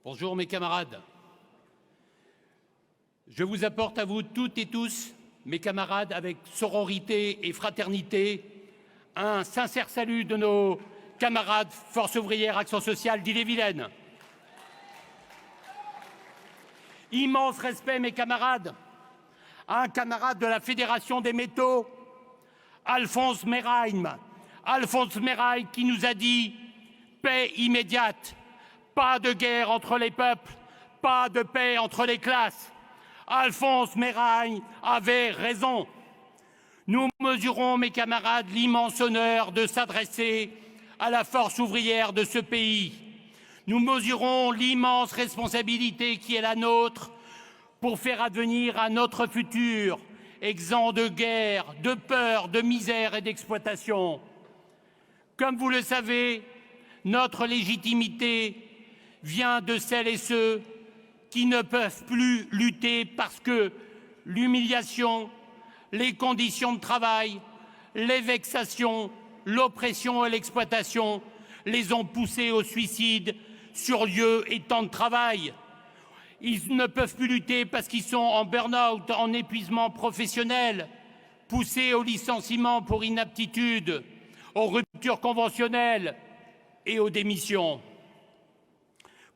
Bonjour mes camarades. Je vous apporte à vous toutes et tous, mes camarades, avec sororité et fraternité, un sincère salut de nos camarades Force ouvrière Action sociale d'Ille-et-Vilaine. Immense respect, mes camarades, à un camarade de la Fédération des métaux, Alphonse Meraille, qui nous a dit « paix immédiate ». Pas de guerre entre les peuples, pas de paix entre les classes. Alphonse Meraille avait raison. Nous mesurons, mes camarades, l'immense honneur de s'adresser à la force ouvrière de ce pays. Nous mesurons l'immense responsabilité qui est la nôtre pour faire advenir un autre futur, exempt de guerre, de peur, de misère et d'exploitation. Comme vous le savez, notre légitimité vient de celles et ceux qui ne peuvent plus lutter parce que l'humiliation, les conditions de travail, les vexations, l'oppression et l'exploitation les ont poussés au suicide sur lieu et temps de travail. Ils ne peuvent plus lutter parce qu'ils sont en burn-out, en épuisement professionnel, poussés au licenciement pour inaptitude, aux ruptures conventionnelles et aux démissions.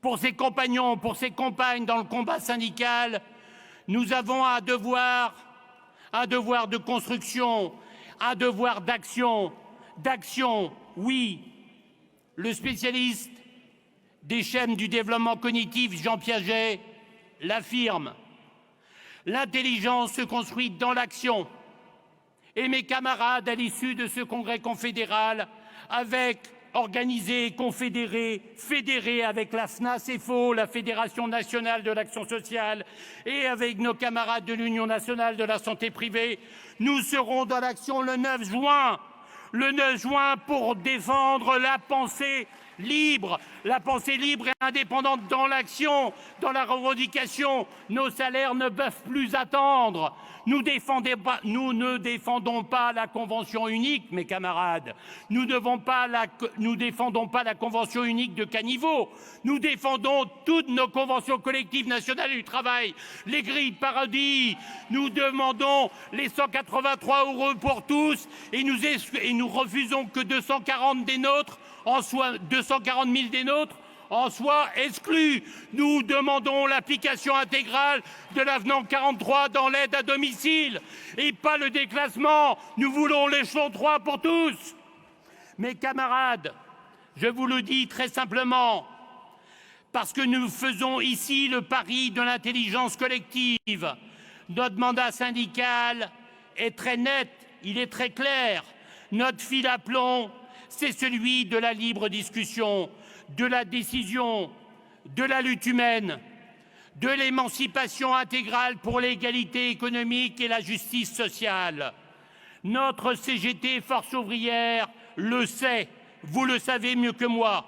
Pour ses compagnons, pour ses compagnes dans le combat syndical, nous avons un devoir de construction, un devoir d'action. D'action, oui. Le spécialiste des schèmes du développement cognitif, Jean Piaget, l'affirme. L'intelligence se construit dans l'action. Et mes camarades, à l'issue de ce congrès confédéral, avec organisé, confédéré, fédéré avec la FNACEFO, la Fédération nationale de l'action sociale, et avec nos camarades de l'Union nationale de la santé privée, nous serons dans l'action le 9 juin. Le 9 juin pour défendre la pensée libre et indépendante dans l'action, dans la revendication. Nos salaires ne peuvent plus attendre. Nous ne défendons pas la convention unique, mes camarades. Nous ne défendons pas la convention unique de caniveau. Nous défendons toutes nos conventions collectives nationales du travail, les grilles paradis. Nous demandons les 183 € pour tous et nous refusons que 240 000 des nôtres en soient exclus. Nous demandons l'application intégrale de l'avenant 43 dans l'aide à domicile et pas le déclassement. Nous voulons l'échelon 3 pour tous. Mes camarades, je vous le dis très simplement, parce que nous faisons ici le pari de l'intelligence collective. Notre mandat syndical est très net, il est très clair. Notre fil à plomb, c'est celui de la libre discussion, de la décision, de la lutte humaine, de l'émancipation intégrale pour l'égalité économique et la justice sociale. Notre CGT Force ouvrière le sait, vous le savez mieux que moi.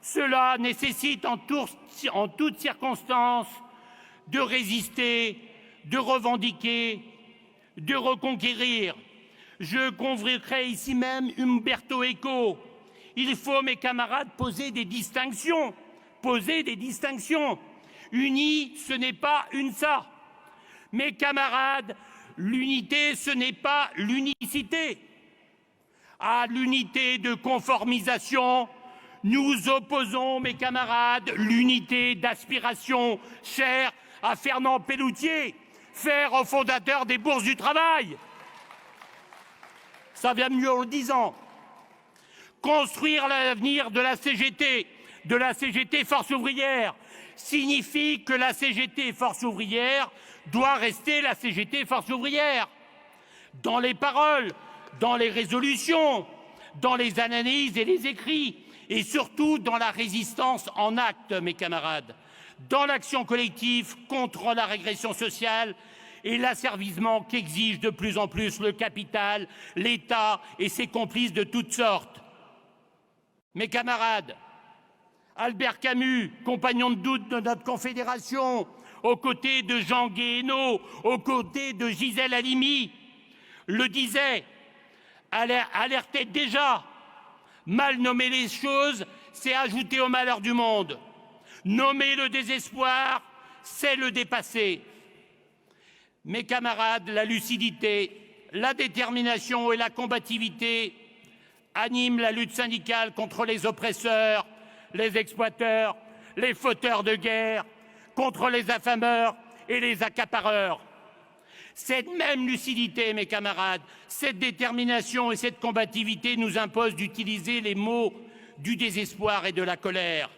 Cela nécessite en toutes circonstances de résister, de revendiquer, de reconquérir. Je convoquerai ici même Umberto Eco. Il faut, mes camarades, poser des distinctions. Unis, ce n'est pas UNSA. Mes camarades, l'unité, ce n'est pas l'unicité. À l'unité de conformisation, nous opposons, mes camarades, l'unité d'aspiration, chère à Fernand Pelloutier, cher au fondateur des bourses du travail. Ça vient mieux en le disant. Construire l'avenir de la CGT Force ouvrière, signifie que la CGT Force ouvrière doit rester la CGT Force ouvrière. Dans les paroles, dans les résolutions, dans les analyses et les écrits, et surtout dans la résistance en actes, mes camarades. Dans l'action collective contre la régression sociale et l'asservissement qu'exige de plus en plus le capital, l'État et ses complices de toutes sortes. Mes camarades, Albert Camus, compagnon de doute de notre confédération, aux côtés de Jean Guéhenno, aux côtés de Gisèle Halimi, le disait, alertait déjà. Mal nommer les choses, c'est ajouter au malheur du monde. Nommer le désespoir, c'est le dépasser. Mes camarades, la lucidité, la détermination et la combativité animent la lutte syndicale contre les oppresseurs, les exploiteurs, les fauteurs de guerre, contre les affameurs et les accapareurs. Cette même lucidité, mes camarades, cette détermination et cette combativité nous imposent d'utiliser les mots du désespoir et de la colère.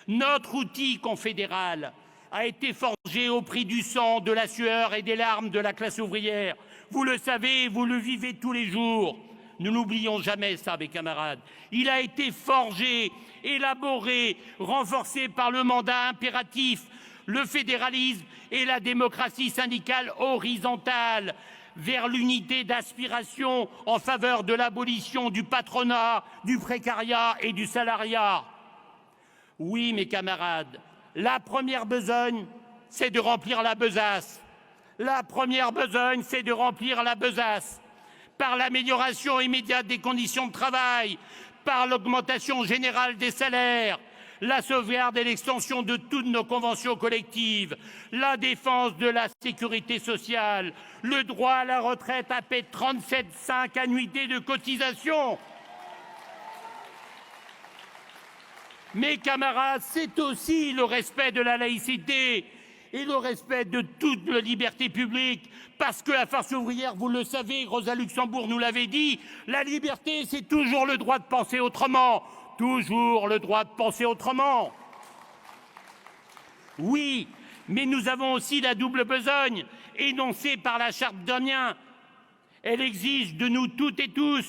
Notre outil confédéral a été forgé au prix du sang, de la sueur et des larmes de la classe ouvrière. Vous le savez, vous le vivez tous les jours. Nous n'oublions jamais ça, mes camarades. Il a été forgé, élaboré, renforcé par le mandat impératif, le fédéralisme et la démocratie syndicale horizontale vers l'unité d'aspiration en faveur de l'abolition du patronat, du précariat et du salariat. Oui, mes camarades, la première besogne, c'est de remplir la besace. La première besogne, c'est de remplir la besace par l'amélioration immédiate des conditions de travail, par l'augmentation générale des salaires, la sauvegarde et l'extension de toutes nos conventions collectives, la défense de la sécurité sociale, le droit à la retraite à paix de 37,5 annuités de cotisation. Mes camarades, c'est aussi le respect de la laïcité et le respect de toute la liberté publique. Parce que la force ouvrière, vous le savez, Rosa Luxembourg nous l'avait dit, la liberté, c'est toujours le droit de penser autrement. Toujours le droit de penser autrement. Oui, mais nous avons aussi la double besogne, énoncée par la Charte d'Amiens. Elle exige de nous toutes et tous,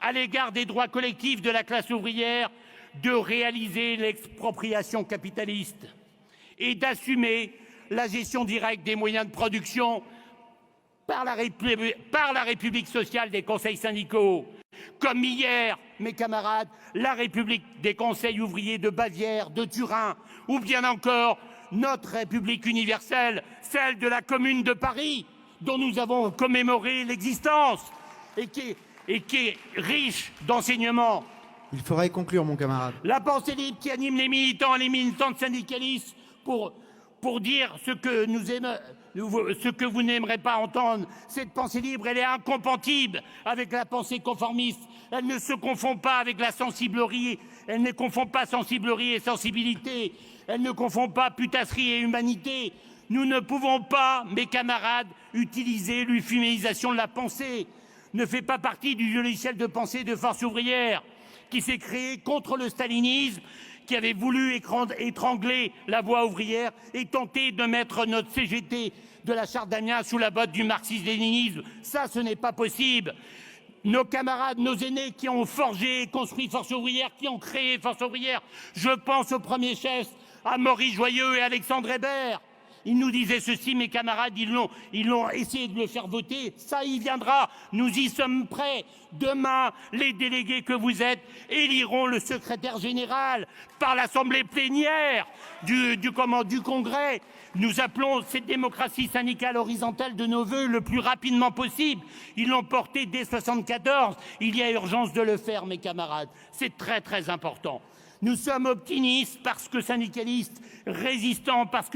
à l'égard des droits collectifs de la classe ouvrière, de réaliser l'expropriation capitaliste et d'assumer la gestion directe des moyens de production par la République sociale des conseils syndicaux. Comme hier, mes camarades, la République des conseils ouvriers de Bavière, de Turin, ou bien encore notre République universelle, celle de la Commune de Paris, dont nous avons commémoré l'existence et qui est riche d'enseignements. Il faudrait conclure, mon camarade. La pensée libre qui anime les militants et les militantes syndicalistes pour dire ce que vous n'aimerez pas entendre. Cette pensée libre, elle est incompatible avec la pensée conformiste. Elle ne se confond pas avec la sensiblerie. Elle ne confond pas sensiblerie et sensibilité. Elle ne confond pas putasserie et humanité. Nous ne pouvons pas, mes camarades, utiliser l'euphémisation de la pensée. Ne fait pas partie du logiciel de pensée de Force ouvrière qui s'est créé contre le stalinisme, qui avait voulu étrangler la voie ouvrière et tenter de mettre notre CGT de la Charte d'Amiens sous la botte du marxisme-léninisme. Ça, ce n'est pas possible. Nos camarades, nos aînés qui ont forgé et construit Force ouvrière, qui ont créé Force ouvrière, je pense au premier chef, à Maurice Joyeux et Alexandre Hébert. Ils nous disaient ceci, mes camarades, ils l'ont essayé de le faire voter. Ça y viendra, nous y sommes prêts. Demain, les délégués que vous êtes éliront le secrétaire général par l'assemblée plénière du Congrès. Nous appelons cette démocratie syndicale horizontale de nos voeux le plus rapidement possible. Ils l'ont porté dès 1974. Il y a urgence de le faire, mes camarades. C'est très, très important. Nous sommes optimistes parce que syndicalistes, résistants parce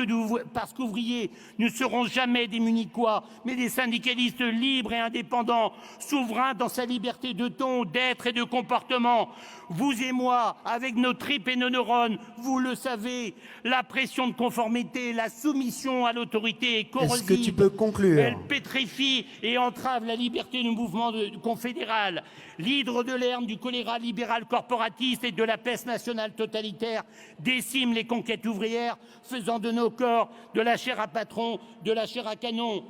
qu'ouvriers. Nous ne serons jamais des munichois, mais des syndicalistes libres et indépendants, souverains dans sa liberté de ton, d'être et de comportement. Vous et moi, avec nos tripes et nos neurones, vous le savez, la pression de conformité, la soumission à l'autorité est corrosive. Est-ce que tu peux conclure? Elle pétrifie et entrave la liberté du mouvement confédéral. L'hydre de l'herbe du choléra libéral corporatiste et de la peste nationale totalitaire décime les conquêtes ouvrières, faisant de nos corps de la chair à patron, de la chair à canon.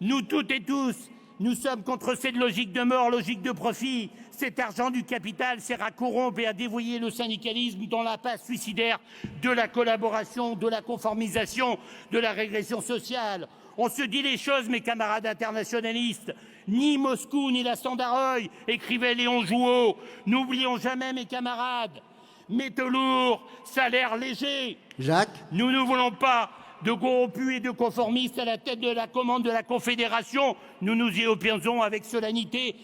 Nous toutes et tous, nous sommes contre cette logique de mort, logique de profit. Cet argent du capital sert à corrompre et à dévoyer le syndicalisme dans la passe suicidaire de la collaboration, de la conformisation, de la régression sociale. On se dit les choses, mes camarades internationalistes. Ni Moscou, ni la Sandaroï, écrivait Léon Jouot. N'oublions jamais, mes camarades. Métaux lourds, salaire léger. Jacques. Nous ne voulons pas de corrompus et de conformistes à la tête de la commande de la Confédération. Nous nous y opposons avec solennité.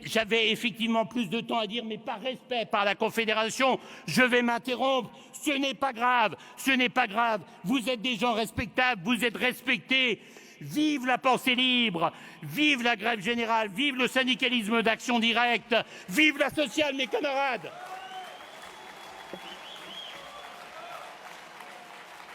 J'avais effectivement plus de temps à dire, mais par respect par la Confédération, je vais m'interrompre. Ce n'est pas grave, ce n'est pas grave. Vous êtes des gens respectables, vous êtes respectés. Vive la pensée libre, vive la grève générale, vive le syndicalisme d'action directe, vive la sociale, mes camarades.